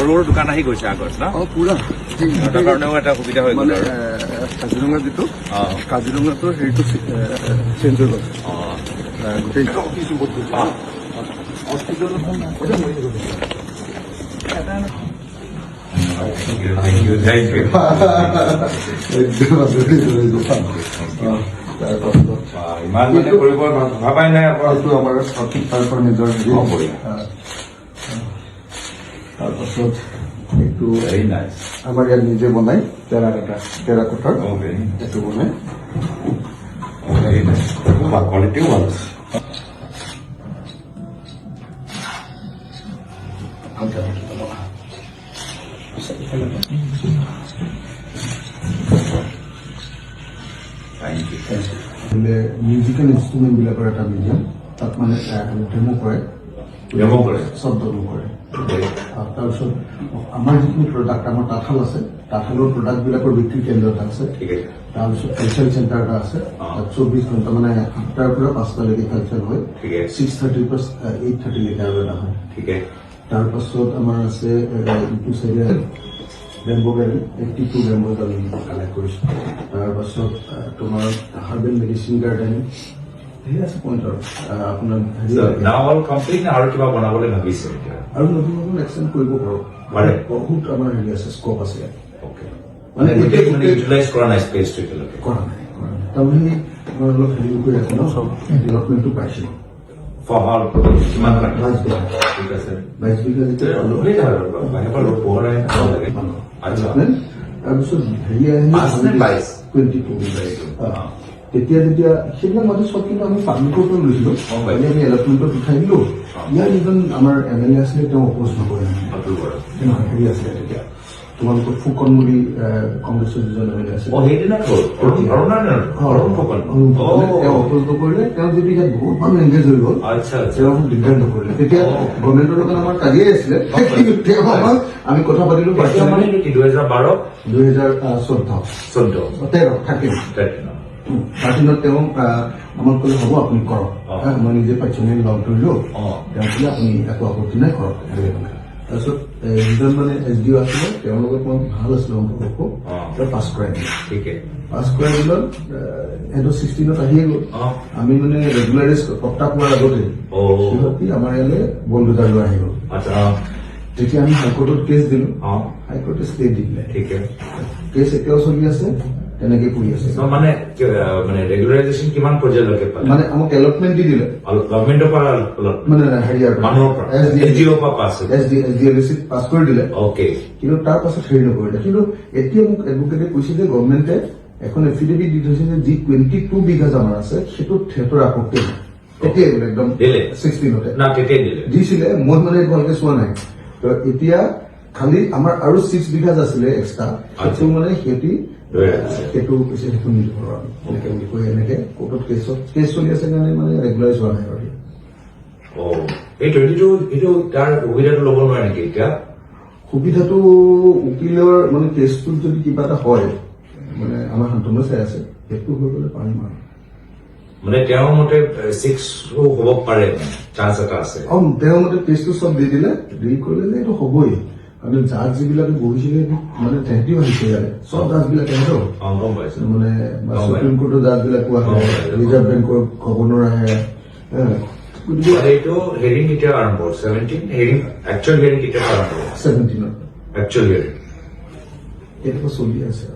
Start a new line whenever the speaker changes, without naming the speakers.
সৰু সৰু দোকান আহি গৈছে আগত ন
পুৰা
সিহঁতৰ কাৰণেও এটা সুবিধা হৈ গ'ল আৰু
কাজিৰঙা যিটো কাজিৰঙাটো হেৰিটো চেঞ্জ হৈ গ'ল গোটেই
ইমান মানে কৰিব ভাবাই নাই
এইটো আমাৰ তাৰপৰা নিজৰ তাৰপাছত এইটো আমাৰ ইয়াত নিজে বনাই টেৰাকটাৰ এইটো বনাই
কোৱালিটিও ভাল আছে
মিউজিকেল ইনষ্ট্ৰুমেণ্ট বিলাকৰ এটা মিউজিয়াম তাত মানে ডেমো কৰে চব ডেমো কৰে তাৰপিছত আমাৰ যিখিনি প্ৰডাক্ট আমাৰ তাঁতশাল আছে তাঁতশালৰ প্ৰডাক্ট বিলাকৰ বিক্ৰী কেন্দ্ৰ এটা আছে তাৰপিছত কালচাৰ চেণ্টাৰ এটা আছে তাত 24 ঘণ্টা মানে 8টাৰ পৰা 5টালৈকে কালচাৰ হয় 6:30 পৰা 8:30লৈকে আৰু এটা হয় তাৰপাছত আমাৰ আছে ইটো চাইডে বেম্বো গাড়ী 82 বেম্বো গাড়ী কালেক্ট কৰিছোঁ তাৰপাছত তোমাৰ হাৰ্বেল মেডিচিন গাৰ্ডেন সেই আছে পইণ্ট আৰু আপোনাৰ
আৰু কিবা বনাবলৈ ভাবিছে
আৰু নতুন নতুন এক্সটেণ্ড কৰিব পাৰোঁ বহুত আমাৰ হেৰি আছে স্কোপ আছে
মানে ইউটিলাইজ কৰা নাই স্পেচটো এতিয়ালৈকে
কৰা নাই তাৰমানে আমাৰ অলপ হেৰি কৰি আছে ন চব ডেভেলপমেণ্টটো পাইছিলোঁ
কিমান
22 বিঘা যেতিয়া তাৰপিছত হেৰি আহি 22 তেতিয়া যেতিয়া সেইবিলাক মাটি চব কিন্তু আমি পাব্লিকৰ পৰা লৈছিলোঁ আমি এলটমেণ্টত উঠাই দিলোঁ ইয়াৰ যিজন আমাৰ MLA আছিলে তেওঁ অপোজ নকৰে হেৰি আছিলে তেতিয়া তোমালোকৰ ফুকন বুলি কংগ্ৰেছৰ যিজন MLA আছিল তেওঁ অপোজ নকৰিলে তেওঁ যদি ইয়াত বহুত মানুহ এংগেজ হৈ গ'ল তেওঁ দিগদাৰ নকৰিলে তেতিয়া গভৰ্ণমেণ্টৰ লগত আমাৰ কাজিয়াই আছিলে তেওঁ আমাক আমি কথা পাতিলোঁ 2013 তেওঁ আমাক ক'লে হ'ব আপুনি কৰক মই নিজে পাৰ্চনেলি লগ ধৰিলোঁ তেওঁ ক'লে আপুনি একো আপত্তি নাই কৰক তাৰপিছত যিজন মানে SDO আছিলে তেওঁৰ লগত মই ভাল আছিলে সম্পৰ্ক তেওঁ পাছ কৰাই দিলে পাছ কৰাই দিলত সেইটো 16ত আহিয়ে গ'ল আমি মানে ৰেগুলাৰাইজ সপ্তাহ পোৱাৰ আগতে সিহঁতি আমাৰ ইয়ালৈ বনদুজাৰ লৈ আহি গ'ল তেতিয়া আমি হাইকোৰ্টত কেছ দিলোঁ হাইকোৰ্টে ষ্টে দি দিলে কেছ এতিয়াও চলি আছে তেনেকে কৰি আছে
মানে ৰেগুলাৰাইজেশ্যন কিমান পৰ্যায়লৈকে
মানে আমাক এলটমেণ্ট দি দিলে
গভৰ্ণমেণ্টৰ পৰা
মানে হেৰিয়াৰ
মানুহৰ পৰা SDO পৰা পাছ
পাছ কৰি দিলে কিন্তু তাৰ পাছত হেৰি নকৰিলে কিন্তু এতিয়া মোক এডভোকেটে কৈছে যে গভৰ্ণমেণ্টে এখন এফিডেভিট দি থৈছে যে যি 22 বিঘা আমাৰ আছে সেইটোত সিহঁতৰ আপত্তি নাই তেতিয়াই বোলে একদম 16তে দিছিলে মই মানে ভালকে চোৱা নাই তো এতিয়া খালি আমাৰ আৰু 6 বিঘা আছিলে এক্সট্ৰা সেইটো মানে সিহঁতি সেইটো কৈছে সেইটো নিদিব এনেকে বুলি কৈ এনেকে কোৰ্টত কেছ চলি আছে কাৰণে মানে ৰেগুলাৰাইজ হোৱা নাই আৰু
এইটো তাৰ সুবিধাটো ল'ব নোৱাৰে নেকি এতিয়া
সুবিধাটো উকিলৰ মানে কেছটোত যদি কিবা এটা হয় মানে আমাৰ শান্তনু চাই আছে সেইটো হৈ গ'লে পাৰিম আৰু
মানে তেওঁৰ মতে 6 হ'ব পাৰে চান্স এটা আছে
তেওঁৰ মতে কেছটো চব দি দিলে দি কৰিলে যে এইটো হ'বই মানে জাজ যিবিলাকে বহিছিলে মানে তেহেঁতিও আহিছে ইয়াৰে চব জাজবিলাক তেহেঁতৰ মানে সুপ্ৰিম কোৰ্টৰ জাজবিলাকো আহে ৰিজাৰ্ভ বেংকৰ গভৰ্ণৰ আহে
এইটো হেৰিং কেতিয়া আৰম্ভ 17 হেৰিং একচুৱেল হেৰিং কেতিয়া আৰম্ভ
17ত
একচুৱেল হেৰিং
এইটো চলি আছে